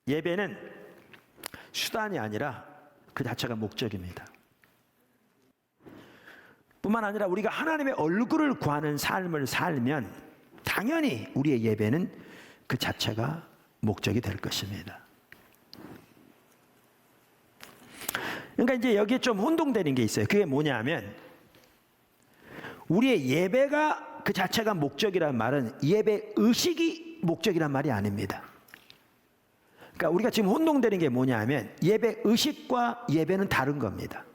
예배는 수단이 아니라 그 자체가 목적입니다. 뿐만 아니라 우리가 하나님의 얼굴을 구하는 삶을 살면 당연히 우리의 예배는 그 자체가 목적이 될 것입니다. 그러니까 이제 여기에 좀 혼동되는 게 있어요. 그게 뭐냐면 우리의 예배가 그 자체가 목적이라는 말은 예배 의식이 목적이란 말이 아닙니다. 그러니까 우리가 지금 혼동되는 게 뭐냐면 예배 의식과 예배는 다른 겁니다.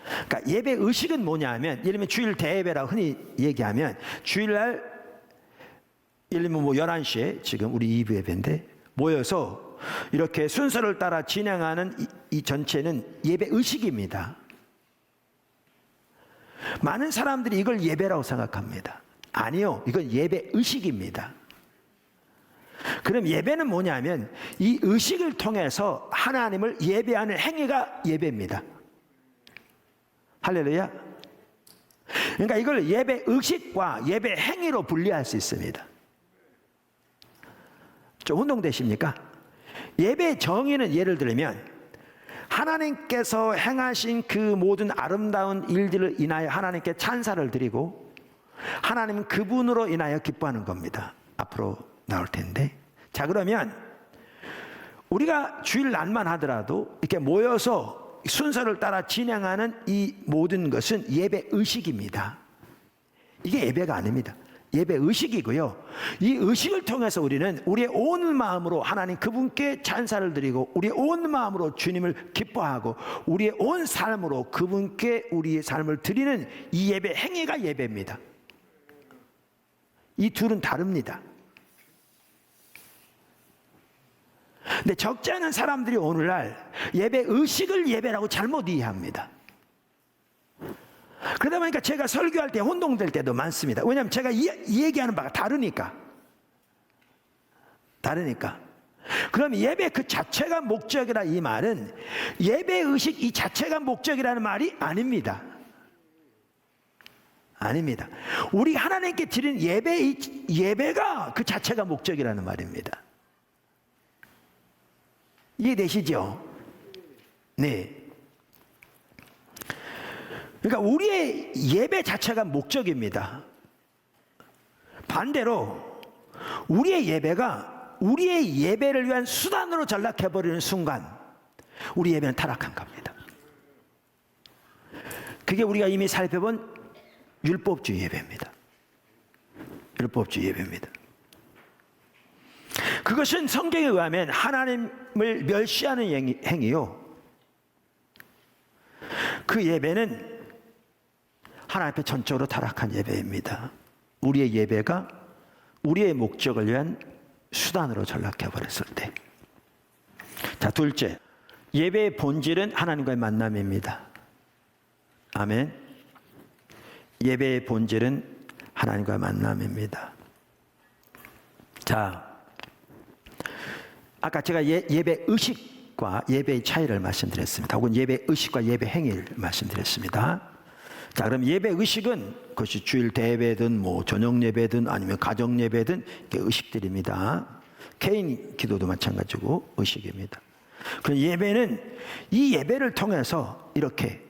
그러니까 예배 의식은 뭐냐면 예를 들면 주일 대예배라고 흔히 얘기하면 주일날 예를 들면 11시에 지금 우리 2부 예배인데 모여서 이렇게 순서를 따라 진행하는 이 전체는 예배 의식입니다. 많은 사람들이 이걸 예배라고 생각합니다. 아니요, 이건 예배 의식입니다. 그럼 예배는 뭐냐면 이 의식을 통해서 하나님을 예배하는 행위가 예배입니다. 할렐루야. 그러니까 이걸 예배 의식과 예배 행위로 분리할 수 있습니다. 좀 혼동되십니까? 예배 정의는 예를 들면 하나님께서 행하신 그 모든 아름다운 일들을 인하여 하나님께 찬사를 드리고 하나님은 그분으로 인하여 기뻐하는 겁니다. 앞으로 나올 텐데. 자, 그러면 우리가 주일날만 하더라도 이렇게 모여서 순서를 따라 진행하는 이 모든 것은 예배 의식입니다. 이게 예배가 아닙니다. 예배 의식이고요. 이 의식을 통해서 우리는 우리의 온 마음으로 하나님 그분께 찬사를 드리고 우리의 온 마음으로 주님을 기뻐하고 우리의 온 삶으로 그분께 우리의 삶을 드리는 이 예배 행위가 예배입니다. 이 둘은 다릅니다. 근데 적지 않은 사람들이 오늘날 예배 의식을 예배라고 잘못 이해합니다. 그러다 보니까 제가 설교할 때 혼동될 때도 많습니다. 왜냐하면 제가 이 얘기하는 바가 다르니까. 그럼 예배 그 자체가 목적이라 이 말은 예배 의식 이 자체가 목적이라는 말이 아닙니다. 아닙니다. 우리 하나님께 드리는 예배가 그 자체가 목적이라는 말입니다. 이해되시죠? 네. 그러니까 우리의 예배 자체가 목적입니다. 반대로 우리의 예배가 우리의 예배를 위한 수단으로 전락해버리는 순간 우리 예배는 타락한 겁니다. 그게 우리가 이미 살펴본 율법주의 예배입니다. 율법주의 예배입니다. 그것은 성경에 의하면 하나님을 멸시하는 행위요. 그 예배는 하나님 앞에 전적으로 타락한 예배입니다. 우리의 예배가 우리의 목적을 위한 수단으로 전락해버렸을 때. 자, 둘째, 예배의 본질은 하나님과의 만남입니다. 아멘. 예배의 본질은 하나님과의 만남입니다. 자, 아까 제가 예배 의식과 예배의 차이를 말씀드렸습니다. 혹은 예배 의식과 예배 행위를 말씀드렸습니다. 자, 그럼 예배 의식은 그것이 주일 대예배든 저녁 예배든 아니면 가정 예배든 의식들입니다. 개인 기도도 마찬가지고 의식입니다. 그럼 예배는 이 예배를 통해서 이렇게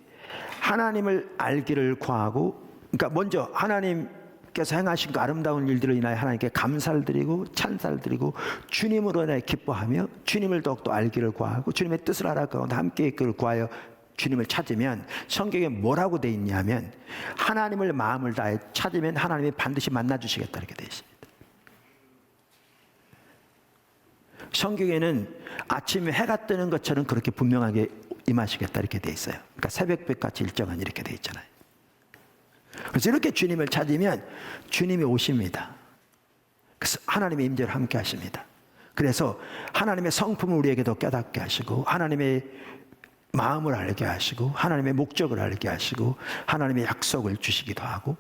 하나님을 알기를 구하고, 그러니까 먼저 하나님께서 행하신 그 아름다운 일들을 인하여 하나님께 감사를 드리고 찬사를 드리고 주님으로 인하여 기뻐하며 주님을 더욱더 알기를 구하고 주님의 뜻을 알아가고 함께 있기를 구하여 주님을 찾으면 성경에 뭐라고 되어 있냐면 하나님을 마음을 다해 찾으면 하나님이 반드시 만나주시겠다 이렇게 되어 있습니다. 성경에는 아침에 해가 뜨는 것처럼 그렇게 분명하게 임하시겠다 이렇게 되어 있어요. 그러니까 새벽빛같이 일정한 이렇게 되어 있잖아요. 그래서 이렇게 주님을 찾으면 주님이 오십니다. 그래서 하나님의 임재를 함께 하십니다. 그래서 하나님의 성품을 우리에게도 깨닫게 하시고 하나님의 마음을 알게 하시고 하나님의 목적을 알게 하시고 하나님의 약속을 주시기도 하고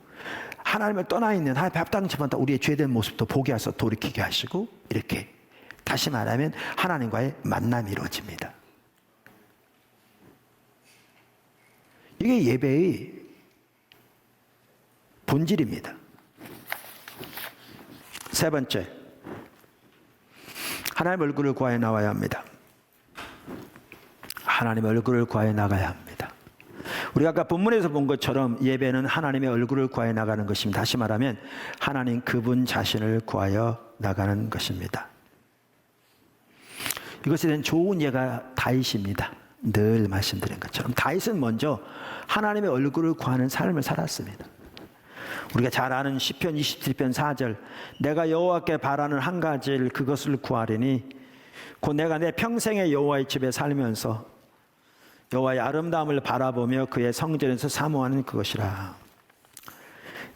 하나님을 떠나 있는 하나님의 합당치마다 우리의 죄된 모습도 보게 하셔서 돌이키게 하시고 이렇게 다시 말하면 하나님과의 만남이 이루어집니다. 이게 예배의 본질입니다. 세 번째, 하나님 얼굴을 구하여 나와야 합니다. 하나님의 얼굴을 구하여 나가야 합니다. 우리가 아까 본문에서 본 것처럼 예배는 하나님의 얼굴을 구하여 나가는 것입니다. 다시 말하면 하나님 그분 자신을 구하여 나가는 것입니다. 이것에 대한 좋은 예가 다윗입니다. 늘 말씀드린 것처럼 다윗은 먼저 하나님의 얼굴을 구하는 삶을 살았습니다. 우리가 잘 아는 시편 27편 4절, 내가 여호와께 바라는 한 가지를 그것을 구하리니 곧 내가 내 평생에 여호와의 집에 살면서 여호와의 아름다움을 바라보며 그의 성전에서 사모하는 그것이라.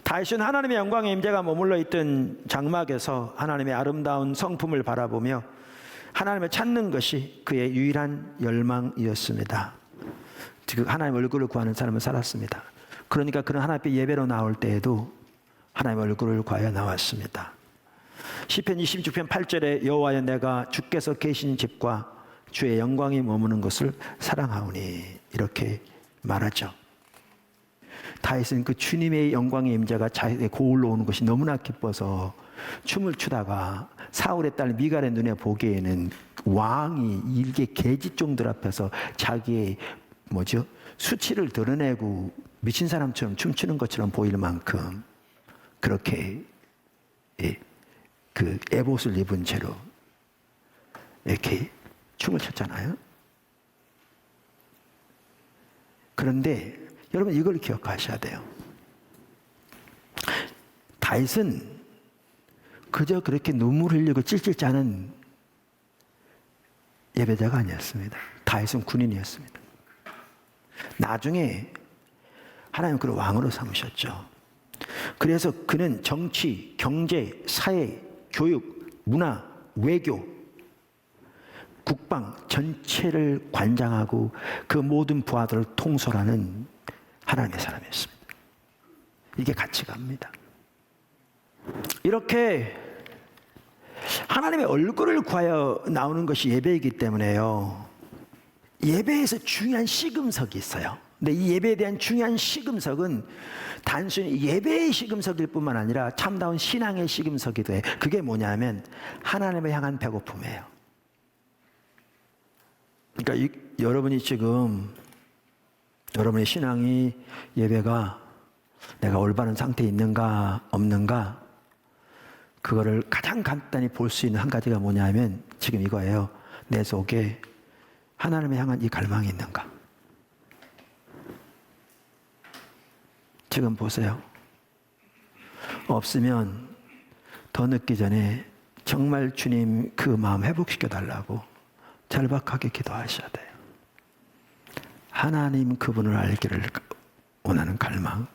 다윗은 하나님의 영광의 임재가 머물러 있던 장막에서 하나님의 아름다운 성품을 바라보며 하나님을 찾는 것이 그의 유일한 열망이었습니다. 즉 하나님 얼굴을 구하는 삶을 살았습니다. 그러니까 그는 하나님 앞에 예배로 나올 때에도 하나님 얼굴을 구하여 나왔습니다. 시편 26편 8절에 여호와여 내가 주께서 계신 집과 주의 영광이 머무는 것을 사랑하오니 이렇게 말하죠. 다윗은 그 주님의 영광의 임재가 자기에게 고울러 오는 것이 너무나 기뻐서 춤을 추다가 사울의 딸 미갈의 눈에 보기에는 왕이 일개 계집종들 앞에서 자기의 수치를 드러내고 미친 사람처럼 춤추는 것처럼 보일 만큼 그렇게 그 에봇을 입은 채로 이렇게 춤을 췄잖아요. 그런데 여러분 이걸 기억하셔야 돼요. 다윗은 그저 그렇게 눈물 흘리고 찔찔 짜는 예배자가 아니었습니다. 다윗은 군인이었습니다. 나중에 하나님 그를 왕으로 삼으셨죠. 그래서 그는 정치, 경제, 사회, 교육, 문화, 외교, 국방 전체를 관장하고 그 모든 부하들을 통솔하는 하나님의 사람이었습니다. 이게 가치가입니다. 이렇게 하나님의 얼굴을 구하여 나오는 것이 예배이기 때문에요. 예배에서 중요한 시금석이 있어요. 근데 이 예배에 대한 중요한 시금석은 단순히 예배의 시금석일 뿐만 아니라 참다운 신앙의 시금석이기도 해요. 그게 뭐냐면 하나님을 향한 배고픔이에요. 그러니까 여러분이 지금 여러분의 신앙이 예배가 내가 올바른 상태에 있는가 없는가 그거를 가장 간단히 볼 수 있는 한 가지가 뭐냐면 지금 이거예요. 내 속에 하나님을 향한 이 갈망이 있는가. 지금 보세요. 없으면 더 늦기 전에 정말 주님 그 마음 회복시켜 달라고 절박하게 기도하셔야 돼요. 하나님 그분을 알기를 원하는 갈망.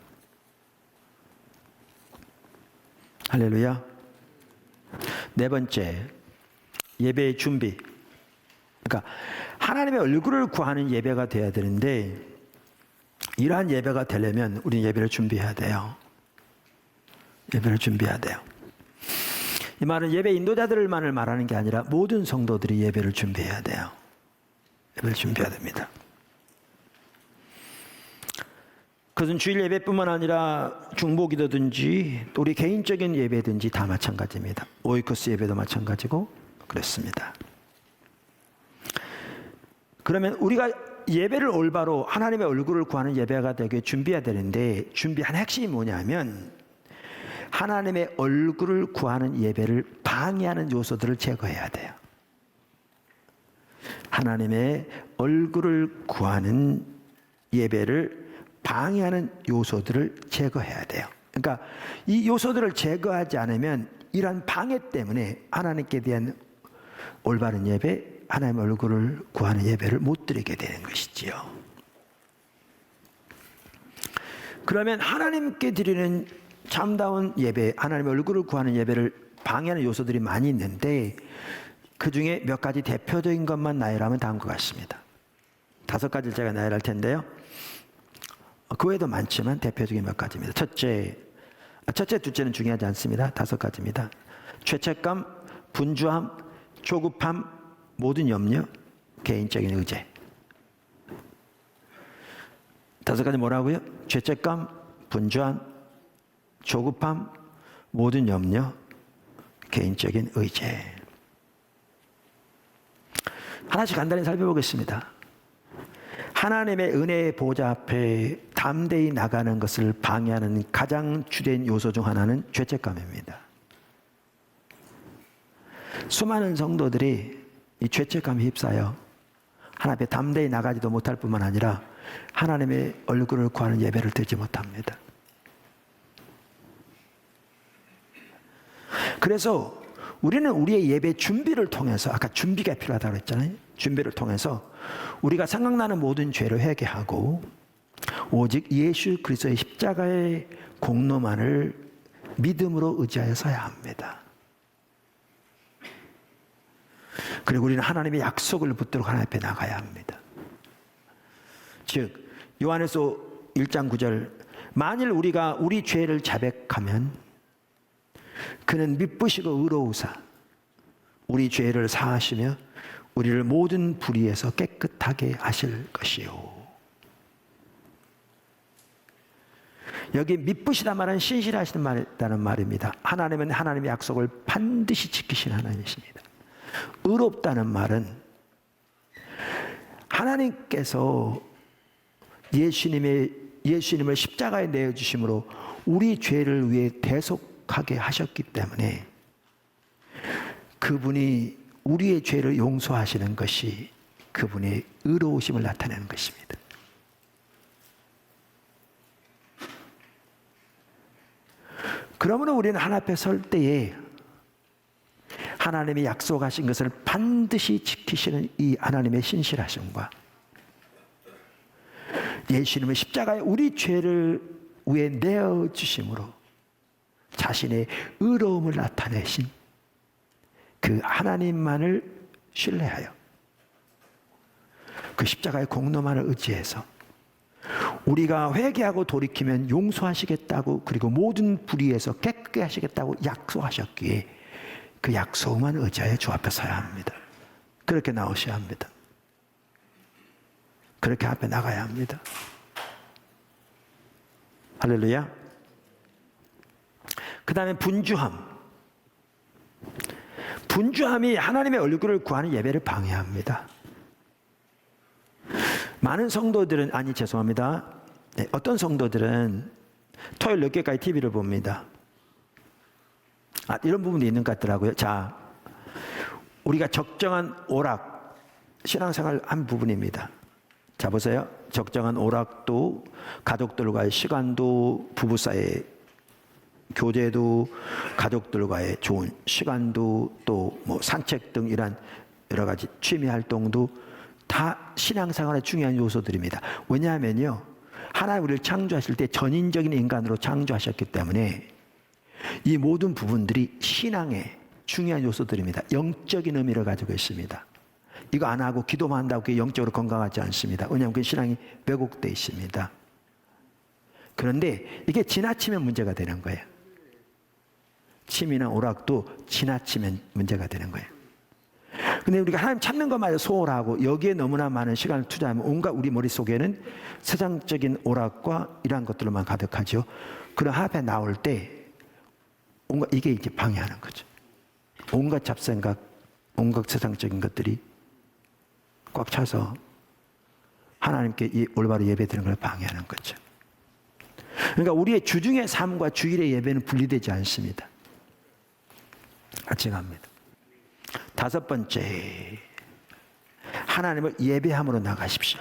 할렐루야. 네 번째, 예배의 준비. 그러니까 하나님의 얼굴을 구하는 예배가 돼야 되는데 이러한 예배가 되려면 우리는 예배를 준비해야 돼요. 예배를 준비해야 돼요. 이 말은 예배 인도자들만을 말하는 게 아니라 모든 성도들이 예배를 준비해야 돼요. 예배를 준비해야 됩니다. 그것은 주일 예배뿐만 아니라 중보기도든지 또 우리 개인적인 예배든지 다 마찬가지입니다. 오이코스 예배도 마찬가지고 그렇습니다. 그러면 우리가 예배를 올바로 하나님의 얼굴을 구하는 예배가 되게 준비해야 되는데 준비한 핵심이 뭐냐면 하나님의 얼굴을 구하는 예배를 방해하는 요소들을 제거해야 돼요. 하나님의 얼굴을 구하는 예배를 방해하는 요소들을 제거해야 돼요. 그러니까 이 요소들을 제거하지 않으면 이러한 방해 때문에 하나님께 대한 올바른 예배, 하나님의 얼굴을 구하는 예배를 못 드리게 되는 것이지요. 그러면 하나님께 드리는 참다운 예배, 하나님의 얼굴을 구하는 예배를 방해하는 요소들이 많이 있는데 그 중에 몇 가지 대표적인 것만 나열하면 다음과 같습니다. 5가지를 제가 나열할 텐데요. 그 외에도 많지만 대표적인 몇 가지입니다. 첫째, 둘째는 중요하지 않습니다. 5가지입니다. 죄책감, 분주함, 조급함, 모든 염려, 개인적인 의제. 5가지 뭐라고요? 죄책감, 분주함, 조급함, 모든 염려, 개인적인 의제. 하나씩 간단히 살펴보겠습니다. 하나님의 은혜의 보좌 앞에 담대히 나가는 것을 방해하는 가장 주된 요소 중 하나는 죄책감입니다. 수많은 성도들이 이 죄책감에 휩싸여 하나님 앞에 담대히 나가지도 못할 뿐만 아니라 하나님의 얼굴을 구하는 예배를 드리지 못합니다. 그래서 우리는 우리의 예배 준비를 통해서, 아까 준비가 필요하다고 했잖아요. 준비를 통해서 우리가 생각나는 모든 죄를 회개하고 오직 예수 그리스도의 십자가의 공로만을 믿음으로 의지하여 서야 합니다. 그리고 우리는 하나님의 약속을 붙들고 하나님 앞에 나가야 합니다. 즉 요한에서 1장 9절, 만일 우리가 우리 죄를 자백하면 그는 미쁘시고 의로우사 우리 죄를 사하시며 우리를 모든 불의에서 깨끗하게 하실 것이요. 여기 미쁘시다 말은 신실하시다는 말입니다. 하나님은 하나님의 약속을 반드시 지키시는 하나님이십니다. 의롭다는 말은 하나님께서 예수님을 십자가에 내어주심으로 우리 죄를 위해 대속하게 하셨기 때문에 그분이 우리의 죄를 용서하시는 것이 그분의 의로우심을 나타내는 것입니다. 그러므로 우리는 하나님 앞에 설 때에 하나님이 약속하신 것을 반드시 지키시는 이 하나님의 신실하심과 예수님의 십자가에 우리 죄를 위해 내어주심으로 자신의 의로움을 나타내신 그 하나님만을 신뢰하여 그 십자가의 공로만을 의지해서 우리가 회개하고 돌이키면 용서하시겠다고, 그리고 모든 불의에서 깨끗게 하시겠다고 약속하셨기에 그 약속만 의지하여 주 앞에 서야 합니다. 그렇게 나오셔야 합니다. 그렇게 앞에 나가야 합니다. 할렐루야. 그 다음에 분주함. 분주함이 하나님의 얼굴을 구하는 예배를 방해합니다. 많은 성도들은, 어떤 성도들은 토요일 늦게까지 TV를 봅니다. 이런 부분도 있는 것 같더라고요. 자, 우리가 적정한 오락, 신앙생활 한 부분입니다. 자, 보세요. 적정한 오락도, 가족들과의 시간도, 부부 사이의 교제도, 가족들과의 좋은 시간도, 또 뭐 산책 등 이런 여러 가지 취미 활동도 다 신앙생활의 중요한 요소들입니다. 왜냐하면요, 하나님 우리를 창조하실 때 전인적인 인간으로 창조하셨기 때문에 이 모든 부분들이 신앙의 중요한 요소들입니다. 영적인 의미를 가지고 있습니다. 이거 안 하고 기도만 한다고 그게 영적으로 건강하지 않습니다. 왜냐하면 그 신앙이 왜곡되어 있습니다. 그런데 이게 지나치면 문제가 되는 거예요. 취미나 오락도 지나치면 문제가 되는 거예요. 근데 우리가 하나님 찾는 것마저 소홀하고 여기에 너무나 많은 시간을 투자하면 온갖 우리 머릿속에는 세상적인 오락과 이러한 것들로만 가득하죠. 그런 앞에 나올 때 온갖 이게 이제 방해하는 거죠. 온갖 잡생각, 온갖 세상적인 것들이 꽉 차서 하나님께 이 올바로 예배드리는 걸 방해하는 거죠. 그러니까 우리의 주중의 삶과 주일의 예배는 분리되지 않습니다. 같이 갑니다. 다섯 번째, 하나님을 예배함으로 나가십시오.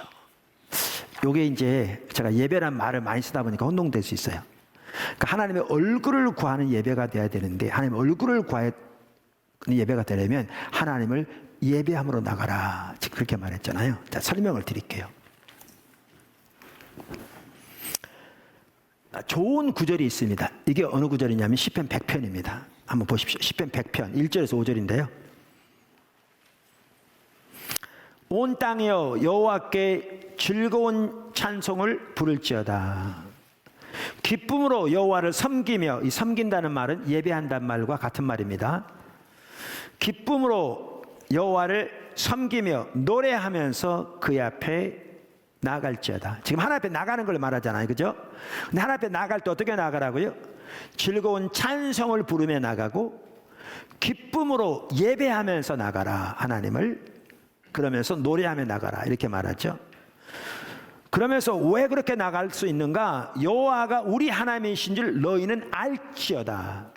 요게 이제 제가 예배란 말을 많이 쓰다 보니까 혼동될 수 있어요. 그러니까 하나님의 얼굴을 구하는 예배가 돼야 되는데, 하나님의 얼굴을 구하는 예배가 되려면 하나님을 예배함으로 나가라, 그렇게 말했잖아요. 자, 설명을 드릴게요. 좋은 구절이 있습니다. 이게 어느 구절이냐면 시편 100편입니다. 한번 보십시오. 시편 100편 1절에서 5절인데요. 온 땅이여 여호와께 즐거운 찬송을 부를지어다. 기쁨으로 여호와를 섬기며, 이 섬긴다는 말은 예배한다는 말과 같은 말입니다. 기쁨으로 여호와를 섬기며 노래하면서 그의 앞에 나아갈지어다. 지금 하나님 앞에 나가는 걸 말하잖아요, 그죠? 근데 하나님 앞에 나갈 때 어떻게 나가라고요? 즐거운 찬송을 부르며 나가고 기쁨으로 예배하면서 나가라. 하나님을 그러면서 노래하며 나가라 이렇게 말하죠. 그러면서 왜 그렇게 나갈 수 있는가? 여호와가 우리 하나님이신 줄 너희는 알지어다.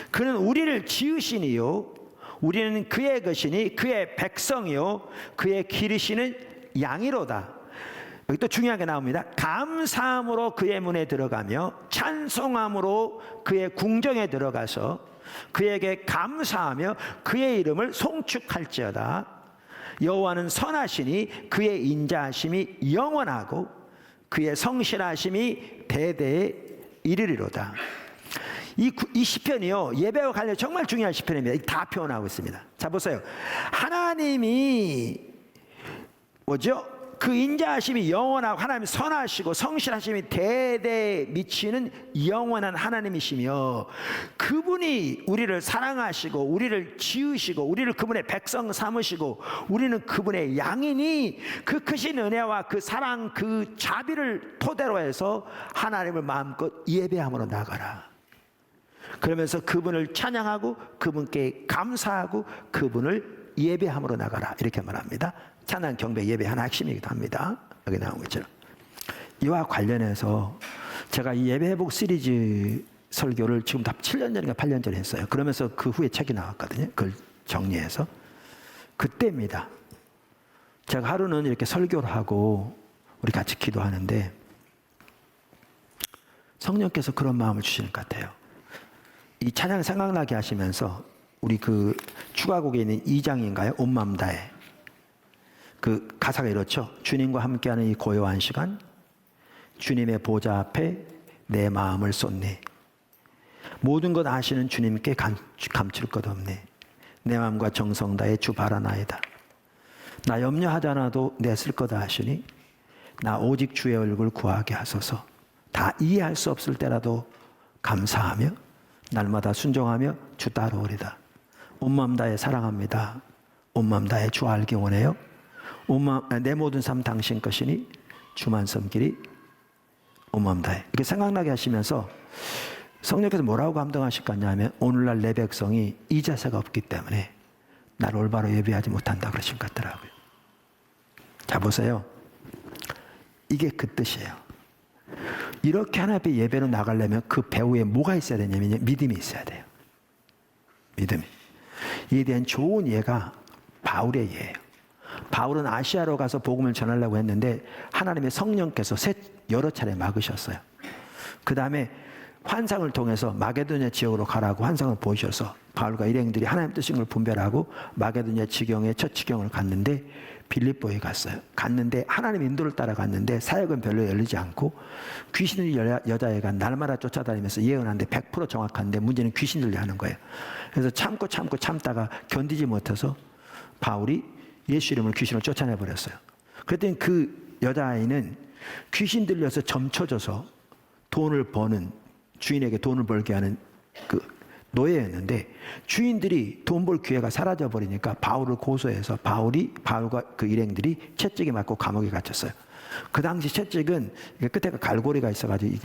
그는 우리를 지으시니요 우리는 그의 것이니 그의 백성이요 그의 기르시는 양이로다. 여기 또 중요한 게 나옵니다. 감사함으로 그의 문에 들어가며 찬송함으로 그의 궁정에 들어가서 그에게 감사하며 그의 이름을 송축할지어다. 여호와는 선하시니 그의 인자하심이 영원하고 그의 성실하심이 대대에 이르리로다. 이 시편이요 예배와 관련 정말 중요한 시편입니다. 다 표현하고 있습니다. 자 보세요. 하나님이 뭐죠? 그 인자하심이 영원하고 하나님이 선하시고 성실하심이 대대에 미치는 영원한 하나님이시며 그분이 우리를 사랑하시고 우리를 지으시고 우리를 그분의 백성 삼으시고 우리는 그분의 양이니 그 크신 은혜와 그 사랑 그 자비를 토대로 해서 하나님을 마음껏 예배함으로 나가라. 그러면서 그분을 찬양하고 그분께 감사하고 그분을 예배함으로 나가라 이렇게 말합니다. 찬양 경배 예배 하나 핵심이기도 합니다. 여기 나온 것처럼 이와 관련해서 제가 이 예배 회복 시리즈 설교를 지금 다 7년 전인가 8년 전에 했어요. 그러면서 그 후에 책이 나왔거든요. 그걸 정리해서 그때입니다. 제가 하루는 이렇게 설교를 하고 우리 같이 기도하는데 성령께서 그런 마음을 주시는 것 같아요. 이 찬양 생각나게 하시면서 우리 그 추가곡에 있는 2장인가요? 온 마음 다해. 그 가사가 이렇죠. 주님과 함께하는 이 고요한 시간 주님의 보좌 앞에 내 마음을 쏟네. 모든 것 아시는 주님께 감출 것 없네. 내 마음과 정성 다해 주 바라나이다. 나 염려하지 않아도 내 쓸 것 아시니 나 오직 주의 얼굴 구하게 하소서. 다 이해할 수 없을 때라도 감사하며 날마다 순종하며 주 따라오리다. 온 마음 다해 사랑합니다. 온 마음 다해 주 알기 원해요. 내 모든 삶 당신 것이니 주만 섬기리. 온 마음 다해. 이렇게 생각나게 하시면서 성령께서 뭐라고 감동하실 것 같냐면 오늘날 내 백성이 이 자세가 없기 때문에 나를 올바로 예배하지 못한다 그러신 것 같더라고요. 자 보세요. 이게 그 뜻이에요. 이렇게 하나님 앞에 예배로 나가려면 그 배후에 뭐가 있어야 되냐면 믿음이 있어야 돼요. 믿음이. 이에 대한 좋은 예가 바울의 예예요. 바울은 아시아로 가서 복음을 전하려고 했는데 하나님의 성령께서 여러 차례 막으셨어요. 그 다음에 환상을 통해서 마게도냐 지역으로 가라고 환상을 보여주셔서 바울과 일행들이 하나님 뜻인 걸 분별하고 마게도냐 지경의 첫 지경을 갔는데 빌립보에 갔어요. 갔는데 하나님 인도를 따라갔는데 사역은 별로 열리지 않고 귀신을 여자애가 날마다 쫓아다니면서 예언하는데 100% 정확한데 문제는 귀신 들려하는 거예요. 그래서 참다가 견디지 못해서 바울이 예수 이름으로 귀신을 쫓아내버렸어요. 그랬더니 그 여자아이는 귀신 들려서 점쳐져서 돈을 버는 주인에게 돈을 벌게 하는 그 노예였는데 주인들이 돈 벌 기회가 사라져 버리니까 바울을 고소해서 바울과 그 일행들이 채찍에 맞고 감옥에 갇혔어요. 그 당시 채찍은 끝에가 갈고리가 있어가지고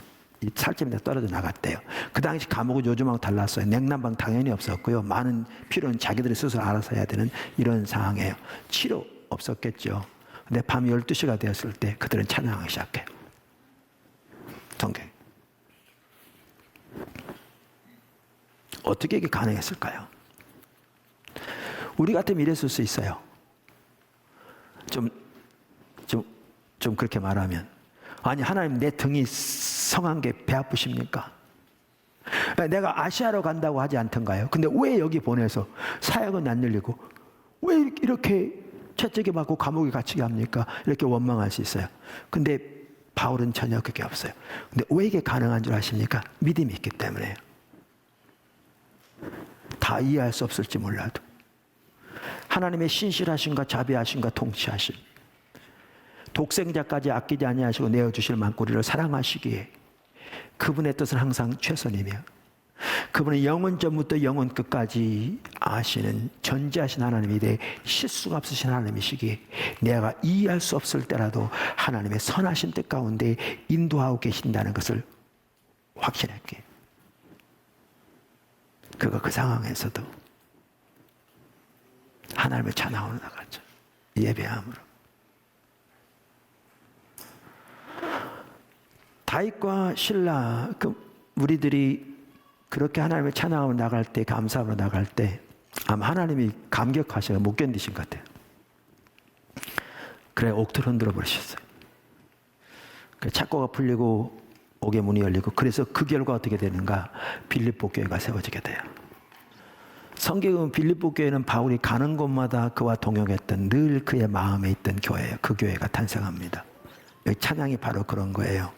이 살점에다 떨어져 나갔대요. 그 당시 감옥은 요즘하고 달랐어요. 냉난방 당연히 없었고요. 많은 필요는 자기들이 스스로 알아서 해야 되는 이런 상황이에요. 치료 없었겠죠. 근데 밤 12시가 되었을 때 그들은 찬양하기 시작해요. 성경. 어떻게 이게 가능했을까요? 우리 같으면 이랬을 수 있어요. 좀 그렇게 말하면 아니 하나님 내 등이 성한 게 배 아프십니까? 내가 아시아로 간다고 하지 않던가요? 근데 왜 여기 보내서 사역은 안 열리고 왜 이렇게 채찍에 맞고 감옥에 갇히게 합니까? 이렇게 원망할 수 있어요. 근데 바울은 전혀 그게 없어요. 근데 왜 이게 가능한 줄 아십니까? 믿음이 있기 때문에요. 다 이해할 수 없을지 몰라도 하나님의 신실하심과 자비하심과 통치하심 독생자까지 아끼지 아니하시고 내어주실 만꼬리를 사랑하시기에 그분의 뜻은 항상 최선이며 그분은 영원 전부터 영원 끝까지 아시는 전지하신 하나님이 돼 실수가 없으신 하나님이시기에 내가 이해할 수 없을 때라도 하나님의 선하신 뜻 가운데 인도하고 계신다는 것을 확신할게. 그 상황에서도 하나님을 찬양하러 나가죠. 예배함으로. 다윗과 실라, 우리들이 그렇게 하나님을 찬양하며 나갈 때, 감사하며 나갈 때 아마 하나님이 감격하셔서 못 견디신 것 같아요. 그래 옥토를 흔들어 버리셨어요. 착고가 풀리고 옥의 문이 열리고, 그래서 그 결과 어떻게 되는가? 빌립보 교회가 세워지게 돼요. 성경은 빌립보 교회는 바울이 가는 곳마다 그와 동역했던, 늘 그의 마음에 있던 교회예요. 그 교회가 탄생합니다. 여기 찬양이 바로 그런 거예요.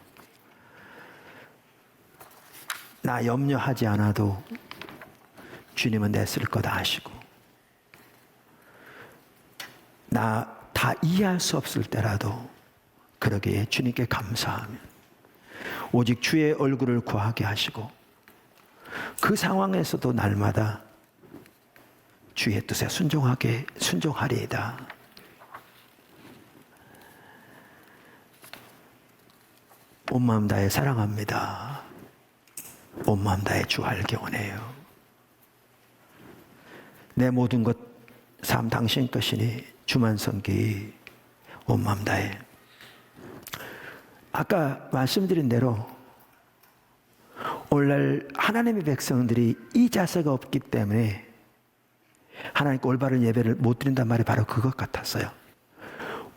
나 염려하지 않아도 주님은 내 쓸 거다 하시고, 나 다 이해할 수 없을 때라도 그러기에 주님께 감사하며 오직 주의 얼굴을 구하게 하시고, 그 상황에서도 날마다 주의 뜻에 순종하리이다. 온 마음 다해 사랑합니다. 온 마음 다해 주 알기 원해요. 내 모든 것 삶 당신 것이니 주만 섬기. 온 마음 다해. 아까 말씀드린 대로 오늘날 하나님의 백성들이 이 자세가 없기 때문에 하나님께 올바른 예배를 못 드린단 말이 바로 그것 같았어요.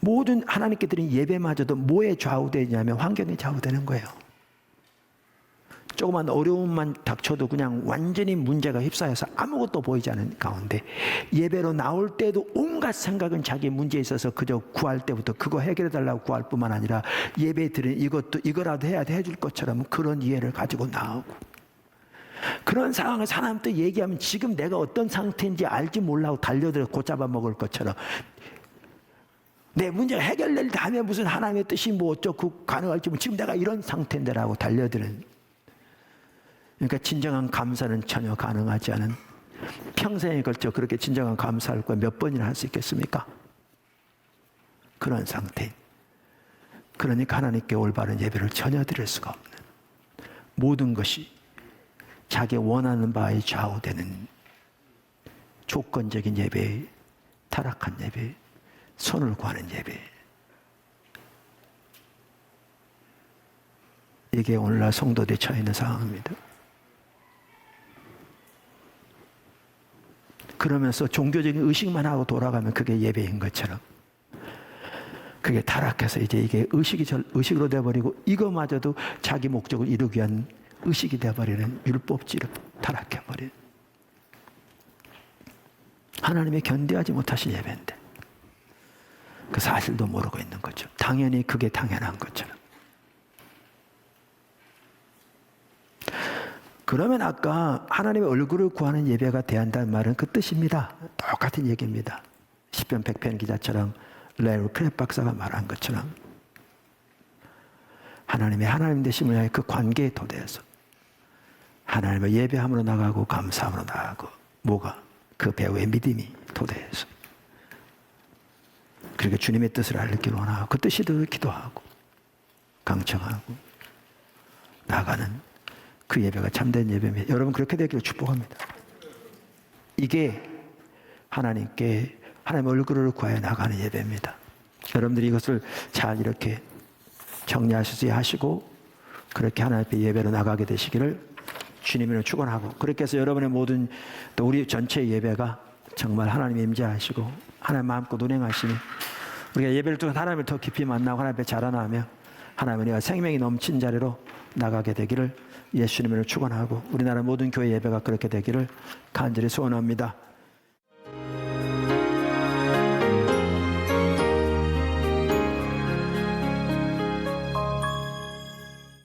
모든 하나님께 드린 예배마저도 뭐에 좌우되냐면 환경에 좌우되는 거예요. 조그만 어려움만 닥쳐도 그냥 완전히 문제가 휩싸여서 아무것도 보이지 않은 가운데, 예배로 나올 때도 온갖 생각은 자기 문제에 있어서 그저 구할 때부터 그거 해결해 달라고 구할 뿐만 아니라, 예배 드린 이거라도 해야 돼 해줄 것처럼 그런 이해를 가지고 나오고, 그런 상황에서 하나님도 얘기하면 지금 내가 어떤 상태인지 알지 몰라고 달려들어 곧잡아 먹을 것처럼, 내 문제가 해결될 다음에 무슨 하나님의 뜻이 뭐 어쩌고 가능할지, 지금 내가 이런 상태인데라고 달려드는. 그러니까 진정한 감사는 전혀 가능하지 않은, 평생에 걸쳐 그렇게 진정한 감사할 거 몇 번이나 할 수 있겠습니까? 그런 상태. 그러니까 하나님께 올바른 예배를 전혀 드릴 수가 없는, 모든 것이 자기 원하는 바에 좌우되는 조건적인 예배, 타락한 예배, 손을 구하는 예배. 이게 오늘날 성도들이 처해 있는 상황입니다. 그러면서 종교적인 의식만 하고 돌아가면 그게 예배인 것처럼, 그게 타락해서 이제 이게 의식으로 돼버리고, 이거마저도 자기 목적을 이루기 위한 의식이 돼버리는 율법지로 타락해버린, 하나님이 견디하지 못하신 예배인데 그 사실도 모르고 있는 거죠. 당연히 그게 당연한 것처럼. 그러면 아까 하나님의 얼굴을 구하는 예배가 돼야 한다는 말은 그 뜻입니다. 똑같은 얘기입니다. 시편 100편 기자처럼, 레오 크랩 박사가 말한 것처럼, 하나님 되심을 위해 그 관계에 도대해서 하나님을 예배함으로 나가고 감사함으로 나가고, 뭐가? 그 배우의 믿음이 도대해서, 그리고 주님의 뜻을 알기를 원하고 그 뜻이 기도하고 강청하고 나가는 그 예배가 참된 예배입니다. 여러분 그렇게 되기를 축복합니다. 이게 하나님께 하나님의 얼굴을 구하여 나가는 예배입니다. 여러분들이 이것을 잘 이렇게 정리하시지 하시고 그렇게 하나님 앞에 예배로 나가게 되시기를 주님으로 축원하고, 그렇게 해서 여러분의 모든, 또 우리 전체 예배가 정말 하나님 임재하시고 하나님 마음껏 운행하시니, 우리가 예배를 통해 하나님을 더 깊이 만나고 하나님 앞에 자라나며 하나님의 우리가 생명이 넘친 자리로 나가게 되기를 예수님으로 축원하고, 우리나라 모든 교회 예배가 그렇게 되기를 간절히 소원합니다.